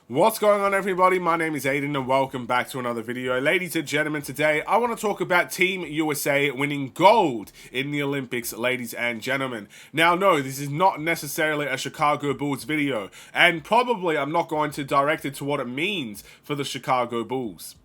What's going on, everybody? My name is Aiden and welcome back to another video. Ladies and gentlemen, today I want to talk about Team USA winning gold in the Olympics, ladies and gentlemen. Now, no, this is not necessarily a Chicago Bulls video, and probably I'm not going to direct it to what it means for the Chicago Bulls.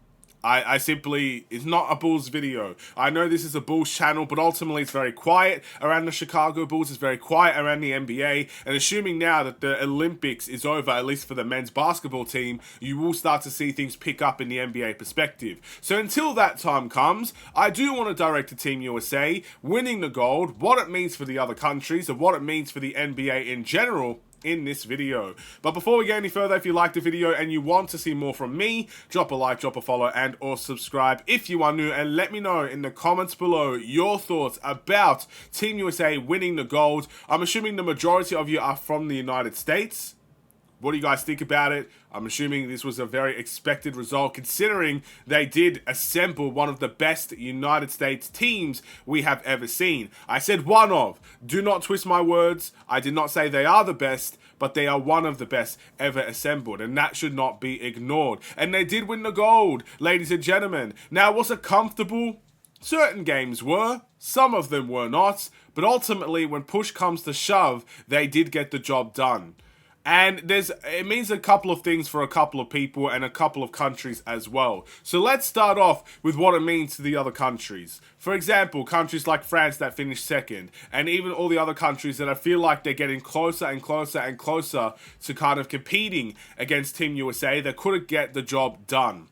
I simply, it's not a Bulls video. I know this is a Bulls channel, but ultimately it's very quiet around the Chicago Bulls. It's very quiet around the NBA. And assuming now that the Olympics is over, at least for the men's basketball team, you will start to see things pick up in the NBA perspective. So until that time comes, I do want to direct to Team USA winning the gold, what it means for the other countries, and what it means for the NBA in general in this video. But before we get any further, if you liked the video and you want to see more from me, drop a like, drop a follow, and or subscribe if you are new, and let me know in the comments below your thoughts about Team USA winning the gold. I'm assuming the majority of you are from the United States. What do you guys think about it? I'm assuming this was a very expected result considering they did assemble one of the best United States teams we have ever seen. I said one of. Do not twist my words. I did not say they are the best, but they are one of the best ever assembled, and that should not be ignored. And they did win the gold, ladies and gentlemen. Now, was it comfortable? Certain games were, some of them were not, but ultimately when push comes to shove, they did get the job done. And it means a couple of things for a couple of people and a couple of countries as well. So let's start off with what it means to the other countries. For example, countries like France that finished second, and even all the other countries that I feel like they're getting closer and closer and closer to kind of competing against Team USA that couldn't get the job done.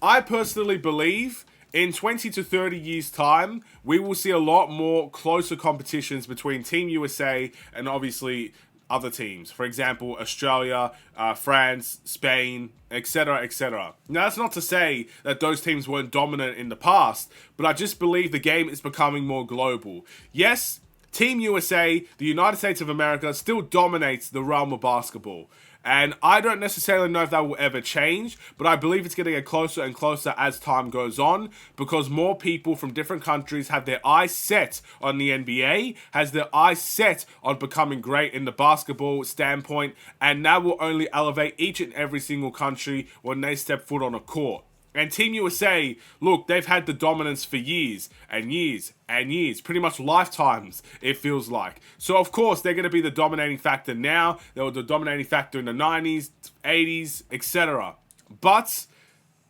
I personally believe in 20 to 30 years' time, we will see a lot more closer competitions between Team USA and obviously other teams. For example, Australia, France, Spain, etc., etc. Now, that's not to say that those teams weren't dominant in the past, but I just believe the game is becoming more global. Yes, Team USA, the United States of America, still dominates the realm of basketball. And I don't necessarily know if that will ever change, but I believe it's going to get closer and closer as time goes on, because more people from different countries have their eyes set on the NBA, has their eyes set on becoming great in the basketball standpoint, and that will only elevate each and every single country when they step foot on a court. And Team USA, look, they've had the dominance for years and years and years, pretty much lifetimes, it feels like. So, of course, they're going to be the dominating factor now. They were the dominating factor in the 90s, 80s, etc. But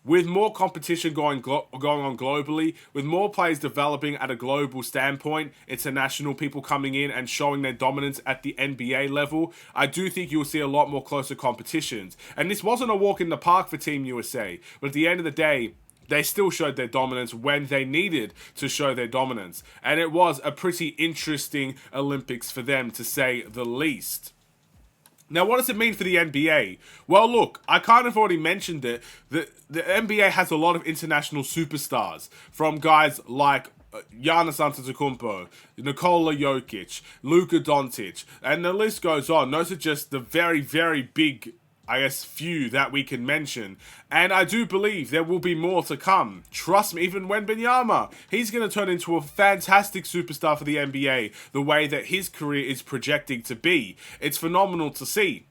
with more competition going on globally, with more players developing at a global standpoint, international people coming in and showing their dominance at the NBA level, I do think you'll see a lot more closer competitions. And this wasn't a walk in the park for Team USA, but at the end of the day, they still showed their dominance when they needed to show their dominance. And it was a pretty interesting Olympics for them, to say the least. Now, what does it mean for the NBA? Well, look, I kind of already mentioned it. The NBA has a lot of international superstars, from guys like Giannis Antetokounmpo, Nikola Jokic, Luka Doncic, and the list goes on. Those are just the very, very big, I guess, few that we can mention. And I do believe there will be more to come. Trust me, even Wembanyama, he's going to turn into a fantastic superstar for the NBA, the way that his career is projecting to be. It's phenomenal to see.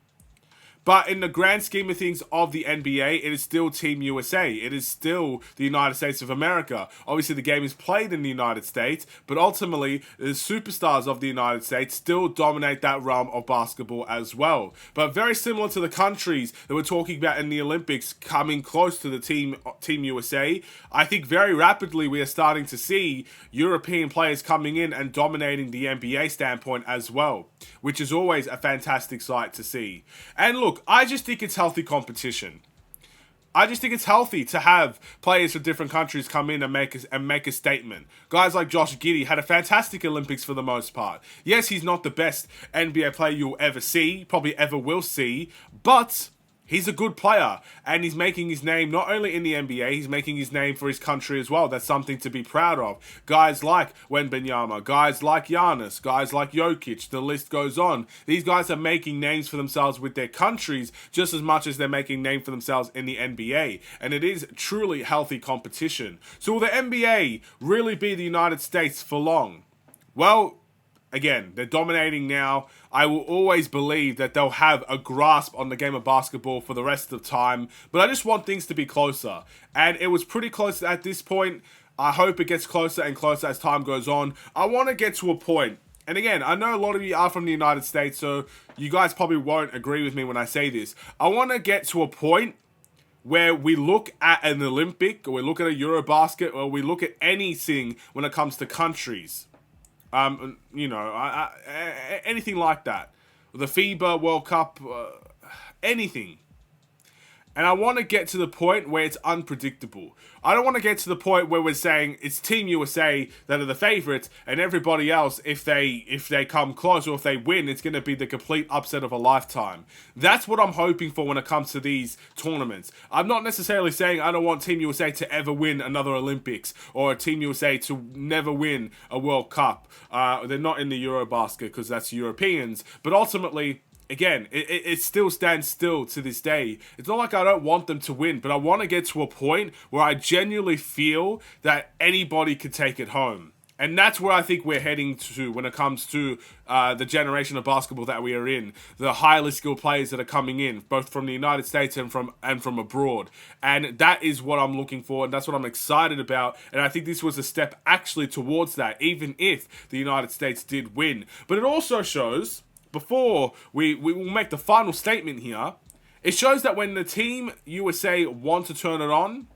But in the grand scheme of things of the NBA, it is still Team USA. It is still the United States of America. Obviously, the game is played in the United States, but ultimately, the superstars of the United States still dominate that realm of basketball as well. But very similar to the countries that we're talking about in the Olympics coming close to the Team USA, I think very rapidly we are starting to see European players coming in and dominating the NBA standpoint as well, which is always a fantastic sight to see. And look, I just think it's healthy competition. I just think it's healthy to have players from different countries come in and make a statement. Guys like Josh Giddey had a fantastic Olympics for the most part. Yes, he's not the best NBA player you'll ever see, probably ever will see, but he's a good player, and he's making his name not only in the NBA, he's making his name for his country as well. That's something to be proud of. Guys like Wembanyama, guys like Giannis, guys like Jokic, the list goes on. These guys are making names for themselves with their countries just as much as they're making names for themselves in the NBA, and it is truly healthy competition. So will the NBA really be the United States for long? Well, again, they're dominating now. I will always believe that they'll have a grasp on the game of basketball for the rest of the time. But I just want things to be closer. And it was pretty close at this point. I hope it gets closer and closer as time goes on. I want to get to a point. And again, I know a lot of you are from the United States, so you guys probably won't agree with me when I say this. I want to get to a point where we look at an Olympic, or we look at a Eurobasket, or we look at anything when it comes to countries. You know, anything like that. The FIBA World Cup, anything. And I want to get to the point where it's unpredictable. I don't want to get to the point where we're saying it's Team USA that are the favourites, and everybody else, if they come close or if they win, it's going to be the complete upset of a lifetime. That's what I'm hoping for when it comes to these tournaments. I'm not necessarily saying I don't want Team USA to ever win another Olympics, or Team USA to never win a World Cup. They're not in the Eurobasket because that's Europeans. But ultimately, again, it still stands still to this day. It's not like I don't want them to win, but I want to get to a point where I genuinely feel that anybody could take it home. And that's where I think we're heading to when it comes to the generation of basketball that we are in. The highly skilled players that are coming in, both from the United States and from abroad. And that is what I'm looking for, and that's what I'm excited about. And I think this was a step actually towards that, even if the United States did win. But it also shows, before we will make the final statement here, it shows that when the Team USA want to turn it on,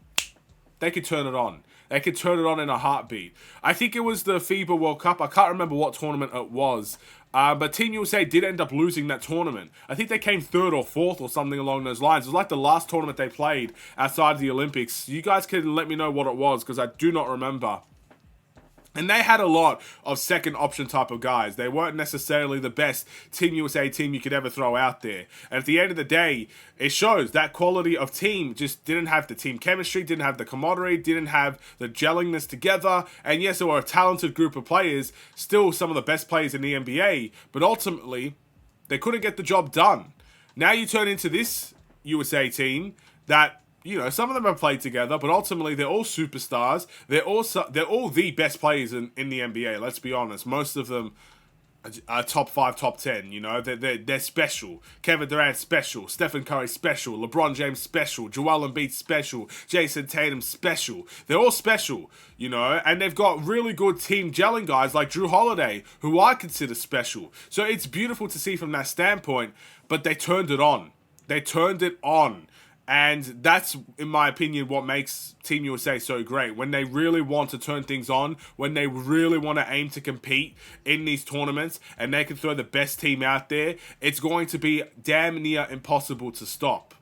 they could turn it on. They could turn it on in a heartbeat. I think it was the FIBA World Cup. I can't remember what tournament it was. But Team USA did end up losing that tournament. I think they came 3rd or 4th or something along those lines. It was like the last tournament they played outside of the Olympics. You guys can let me know what it was, because I do not remember. And they had a lot of second option type of guys. They weren't necessarily the best Team USA team you could ever throw out there. And at the end of the day, it shows that quality of team just didn't have the team chemistry, didn't have the camaraderie, didn't have the gellingness together. And yes, they were a talented group of players, still some of the best players in the NBA. But ultimately, they couldn't get the job done. Now you turn into this USA team that, you know, some of them have played together, but ultimately they're all superstars. They're all the best players in the NBA. Let's be honest. Most of them are top 5, top 10. You know, they're special. Kevin Durant special. Stephen Curry special. LeBron James special. Joel Embiid special. Jason Tatum special. They're all special. You know, and they've got really good team gelling guys like Drew Holiday, who I consider special. So it's beautiful to see from that standpoint. But they turned it on. They turned it on. And that's, in my opinion, what makes Team USA so great. When they really want to turn things on, when they really want to aim to compete in these tournaments, and they can throw the best team out there, it's going to be damn near impossible to stop.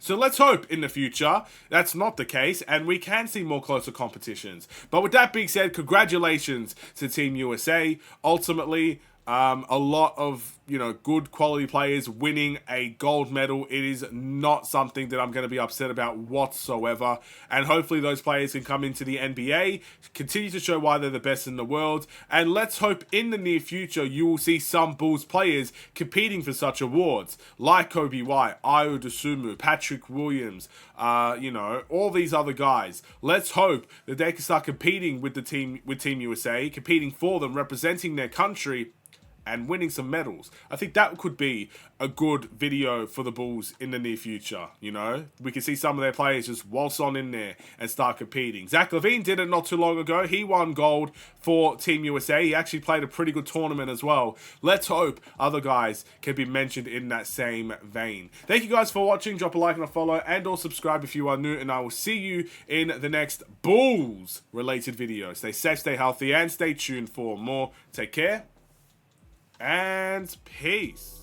So let's hope in the future that's not the case, and we can see more closer competitions. But with that being said, congratulations to Team USA. Ultimately, a lot of, you know, good quality players winning a gold medal. It is not something that I'm going to be upset about whatsoever. And hopefully those players can come into the NBA, continue to show why they're the best in the world. And let's hope in the near future you will see some Bulls players competing for such awards, like Kobe White, Ayo Dosunmu, Patrick Williams, you know, all these other guys. Let's hope that they can start competing with Team USA, competing for them, representing their country, and winning some medals. I think that could be a good video for the Bulls in the near future, you know? We can see some of their players just waltz on in there and start competing. Zach LaVine did it not too long ago. He won gold for Team USA. He actually played a pretty good tournament as well. Let's hope other guys can be mentioned in that same vein. Thank you guys for watching. Drop a like and a follow, and or subscribe if you are new, and I will see you in the next Bulls-related video. Stay safe, stay healthy, and stay tuned for more. Take care. And peace.